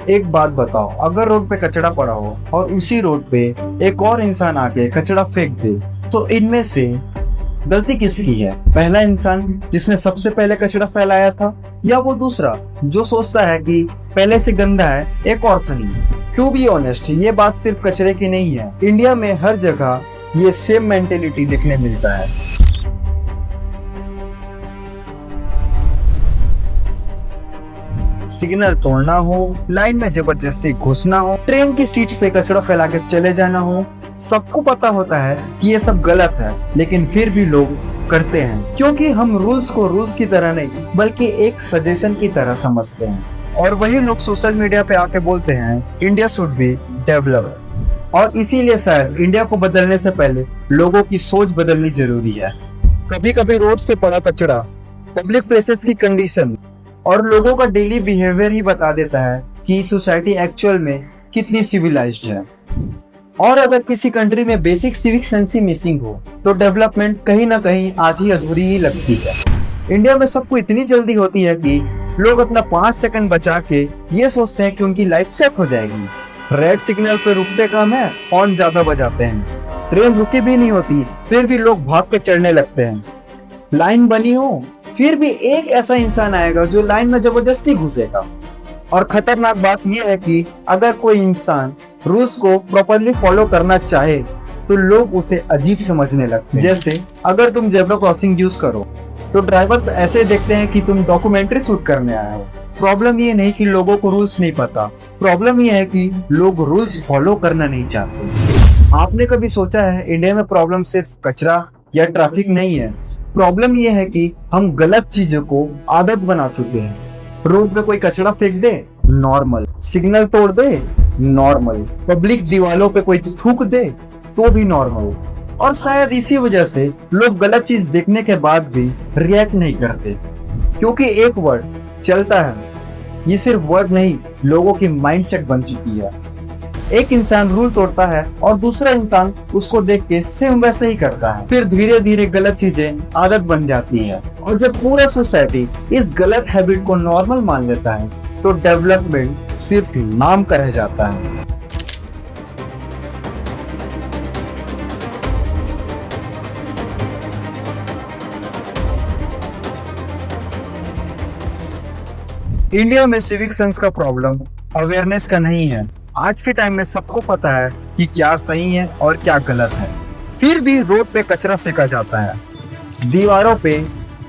एक बात बताओ, अगर रोड पे कचरा पड़ा हो और उसी रोड पे एक और इंसान आके कचरा फेंक दे, तो इनमें से गलती किसकी है? पहला इंसान जिसने सबसे पहले कचरा फैलाया था, या वो दूसरा जो सोचता है कि पहले से गंदा है एक और सही? टू बी ऑनेस्ट, ये बात सिर्फ कचरे की नहीं है। इंडिया में हर जगह ये सेम मेंटेलिटी देखने मिलता है। सिग्नल तोड़ना हो, लाइन में जबरदस्ती घुसना हो, ट्रेन की सीट पे कचरा फैला के चले जाना हो, सबको पता होता है कि ये सब गलत है, लेकिन फिर भी लोग करते हैं क्योंकि हम रूल्स को रूल्स की तरह नहीं बल्कि एक सजेशन की तरह समझते हैं। और वही लोग सोशल मीडिया पे आके बोलते हैं इंडिया शुड बी डेवलप। और इसीलिए शायद इंडिया को बदलने से पहले लोगों की सोच बदलनी जरूरी है। कभी कभी रोड पे पड़ा कचरा, पब्लिक प्लेसेस की कंडीशन और लोगों का डेली बिहेवियर ही बता देता है कि सोसाइटी एक्चुअल में कितनी सिविलाइज्ड है। और अगर किसी कंट्री में बेसिक सिविक सेंस ही मिसिंग हो तो डेवलपमेंट कहीं ना कहीं आधी अधूरी ही लगती है। इंडिया में सबको इतनी जल्दी होती है कि लोग अपना 5 सेकंड बचा के ये सोचते हैं कि उनकी लाइफ सेट हो जाएगी। रेड सिग्नल पे रुकते कम है, हॉर्न ज्यादा बजाते हैं। ट्रेन रुकी भी नहीं होती फिर भी लोग भाग के चढ़ने लगते हैं। लाइन बनी हो फिर भी एक ऐसा इंसान आएगा जो लाइन में जबरदस्ती घुसेगा। और खतरनाक बात यह है कि अगर कोई इंसान रूल्स को प्रॉपरली फॉलो करना चाहे तो लोग उसे अजीब समझने लगते हैं। जैसे अगर तुम जेब्रा क्रॉसिंग यूज करो तो ड्राइवर्स ऐसे देखते हैं कि तुम डॉक्यूमेंट्री शूट करने आए हो। प्रॉब्लम ये नहीं कि लोगों को रूल्स नहीं पता, प्रॉब्लम ये है कि लोग रूल्स फॉलो करना नहीं चाहते। आपने कभी सोचा है इंडिया में प्रॉब्लम सिर्फ कचरा या ट्रैफिक नहीं है? प्रॉब्लम ये है कि हम गलत चीजों को आदत बना चुके हैं। रोड पे कोई कचरा फेंक दे, नॉर्मल। सिग्नल तोड़ दे, नॉर्मल। पब्लिक दीवारों पे कोई थूक दे तो भी नॉर्मल। और शायद इसी वजह से लोग गलत चीज देखने के बाद भी रिएक्ट नहीं करते, क्योंकि एक वर्ड चलता है, ये सिर्फ वर्ड नहीं, लोगों की माइंडसेट बन चुकी है। एक इंसान रूल तोड़ता है और दूसरा इंसान उसको देख के सेम वैसे ही करता है। फिर धीरे धीरे गलत चीजें आदत बन जाती है। और जब पूरा सोसाइटी इस गलत हैबिट को नॉर्मल मान लेता है तो डेवलपमेंट सिर्फ नाम का रह जाता है। इंडिया में सिविक सेंस का प्रॉब्लम अवेयरनेस का नहीं है। आज के टाइम में सबको पता है कि क्या सही है और क्या गलत है, फिर भी रोड पे कचरा फेंका जाता है, दीवारों पे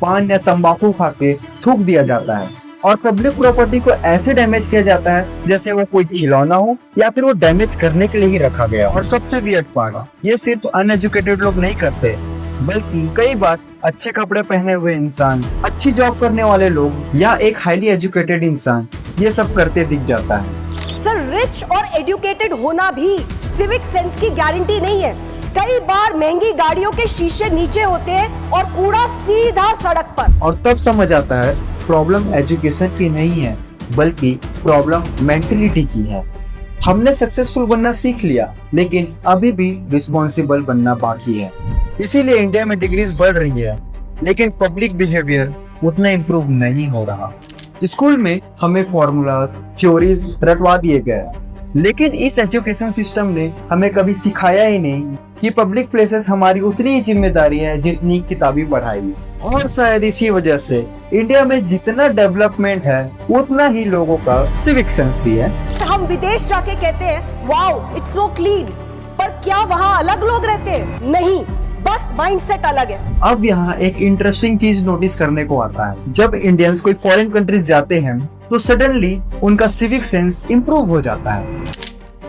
पान या तंबाकू खा के थूक दिया जाता है और पब्लिक प्रॉपर्टी को ऐसे डैमेज किया जाता है जैसे वो कोई खिलौना हो या फिर वो डैमेज करने के लिए ही रखा गया। और सबसे वियर्ड पार्ट, ये सिर्फ अनएजुकेटेड लोग नहीं करते, बल्कि कई बार अच्छे कपड़े पहने हुए इंसान, अच्छी जॉब करने वाले लोग या एक हाईली एजुकेटेड इंसान ये सब करते दिख जाता है। सर, रिच और एजुकेटेड होना भी सिविक सेंस की गारंटी नहीं है। कई बार महंगी गाड़ियों के शीशे नीचे होते हैं और कूड़ा सीधा सड़क पर। और तब समझ आता है प्रॉब्लम एजुकेशन की नहीं है बल्कि प्रॉब्लम मेंटलिटी की है। हमने सक्सेसफुल बनना सीख लिया लेकिन अभी भी रिस्पॉन्सिबल बनना बाकी है। इसीलिए इंडिया में डिग्रीज बढ़ रही है लेकिन पब्लिक बिहेवियर उतना इम्प्रूव नहीं हो रहा। स्कूल में हमें फॉर्मूलाज, थ्योरीज रटवा दिए गए, लेकिन इस एजुकेशन सिस्टम ने हमें कभी सिखाया ही नहीं कि पब्लिक प्लेसेस हमारी उतनी ही जिम्मेदारी है जितनी किताबी पढ़ाई। और शायद इसी वजह से इंडिया में जितना डेवलपमेंट है उतना ही लोगों का सिविक सेंस भी है। हम विदेश जाके कहते हैं वाओ इट्स सो क्लीन, पर क्या वहाँ अलग लोग रहते हैं? नहीं, बस माइंडसेट अलग है। अब यहाँ एक इंटरेस्टिंग चीज नोटिस करने को आता है, जब इंडियंस कोई फॉरेन कंट्रीज जाते हैं तो सडनली उनका सिविक सेंस इंप्रूव हो जाता है।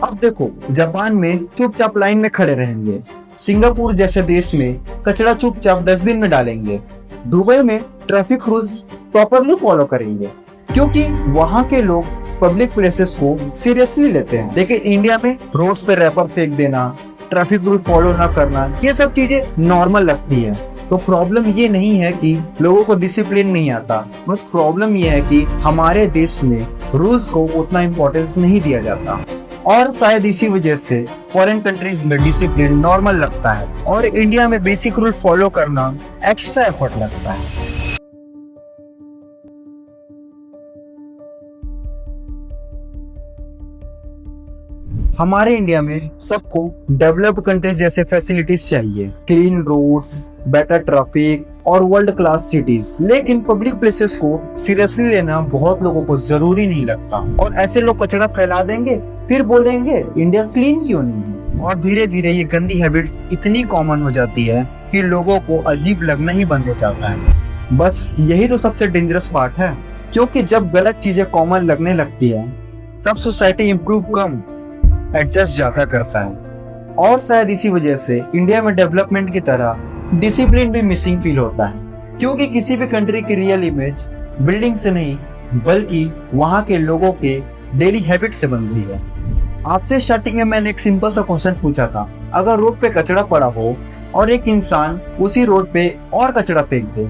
अब देखो, जापान में चुपचाप लाइन में खड़े रहेंगे, सिंगापुर जैसे देश में कचरा चुपचाप डस्टबिन में डालेंगे, दुबई में ट्रैफिक रूल्स प्रॉपरली फॉलो करेंगे क्योंकि वहाँ के लोग पब्लिक प्लेसेस को सीरियसली लेते हैं। लेकिन इंडिया में रोड्स पे रैपर फेंक देना, ट्रैफिक रूल फॉलो ना करना, ये सब चीजें नॉर्मल लगती है। तो प्रॉब्लम ये नहीं है कि लोगों को डिसिप्लिन नहीं आता, बस प्रॉब्लम ये है कि हमारे देश में रूल्स को उतना इम्पोर्टेंस नहीं दिया जाता। और शायद इसी वजह से फॉरेन कंट्रीज में डिसिप्लिन नॉर्मल लगता है और इंडिया में बेसिक रूल फॉलो करना एक्स्ट्रा एफर्ट लगता है। हमारे इंडिया में सबको डेवलप्ड कंट्रीज जैसे फैसिलिटीज चाहिए, क्लीन रोड्स, बेटर ट्रैफिक और वर्ल्ड क्लास सिटीज। लेकिन पब्लिक प्लेसेस को सीरियसली लेना बहुत लोगों को जरूरी नहीं लगता और ऐसे लोग कचरा फैला देंगे, फिर बोलेंगे इंडिया क्लीन क्यों नहीं है। और धीरे धीरे ये गंदी हैबिट्स इतनी कॉमन हो जाती है कि लोगों को अजीब लगना ही बंद हो जाता है। बस यही तो सबसे डेंजरस पार्ट है, क्योंकि जब गलत चीजें कॉमन लगने लगती है तब सोसाइटी इम्प्रूव कम, एडजस्ट ज्यादा करता है। और शायद इसी वजह से इंडिया में डेवलपमेंट की तरह डिसिप्लिन भी मिसिंग फील होता है, क्योंकि किसी भी कंट्री की रियल इमेज बिल्डिंग से नहीं बल्कि वहाँ के लोगों के डेली हैबिट से बनती है। आपसे स्टार्टिंग में मैंने एक सिंपल सा क्वेश्चन पूछा था, अगर रोड पे कचरा पड़ा हो और एक इंसान उसी रोड पे और कचरा फेंक दे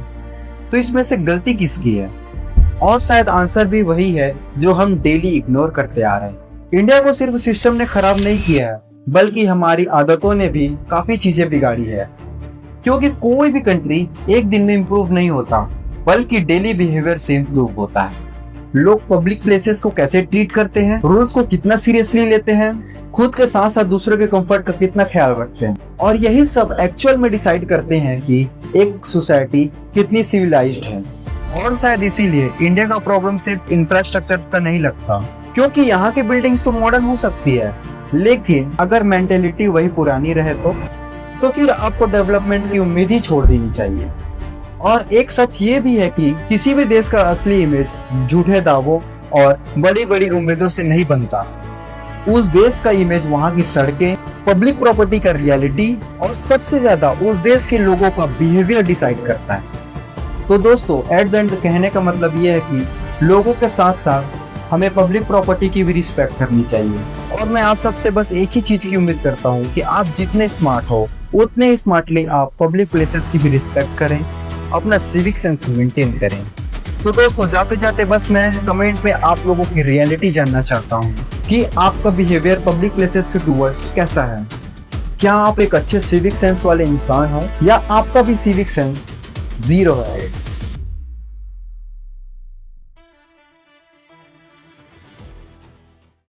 तो इसमें से गलती किसकी है? और शायद आंसर भी वही है जो हम डेली इग्नोर करते आ रहे हैं। इंडिया को सिर्फ सिस्टम ने खराब नहीं किया है, बल्कि हमारी आदतों ने भी काफी चीजें बिगाड़ी है, क्योंकि कोई भी कंट्री एक दिन में इम्प्रूव नहीं होता बल्कि डेली बिहेवियर से इम्प्रूव होता है। लोग पब्लिक प्लेसेस को कैसे ट्रीट करते हैं, रूल्स को कितना सीरियसली लेते हैं, खुद के साथ साथ दूसरों के कंफर्ट का कितना ख्याल रखते हैं, और यही सब एक्चुअल में डिसाइड करते हैं कि एक सोसाइटी कितनी सिविलाइज्ड है। और शायद इसीलिए इंडिया का प्रॉब्लम सिर्फ इंफ्रास्ट्रक्चर का नहीं लगता, क्योंकि यहाँ की बिल्डिंग्स तो मॉडर्न हो सकती है, लेकिन अगर मेंटेलिटी वही पुरानी रहे तो फिर आपको डेवलपमेंट की उम्मीद ही छोड़ देनी चाहिए। और एक सच ये भी है कि किसी भी देश का असली इमेज झूठे दावों और बड़ी बड़ी उम्मीदों से नहीं बनता। उस देश का इमेज वहाँ की सड़कें, पब्लिक प्रॉपर्टी का रियलिटी और सबसे ज्यादा उस देश के लोगों का बिहेवियर डिसाइड करता है। तो दोस्तों, एट द एंड कहने का मतलब ये है कि लोगों के साथ साथ हमें पब्लिक प्रॉपर्टी की भी रिस्पेक्ट करनी चाहिए। और मैं आप सबसे बस एक ही चीज की उम्मीद करता हूँ कि आप जितने स्मार्ट हो उतने ही स्मार्टली आप पब्लिक प्लेसेस की भी रिस्पेक्ट करें, अपना सिविक सेंस मेंटेन करें। तो दोस्तों, जाते जाते बस मैं कमेंट में आप लोगों की रियलिटी जानना चाहता हूँ कि आपका बिहेवियर पब्लिक प्लेसेस के टूवर्ड्स कैसा है। क्या आप एक अच्छे सिविक सेंस वाले इंसान हो या आपका भी सिविक सेंस जीरो है?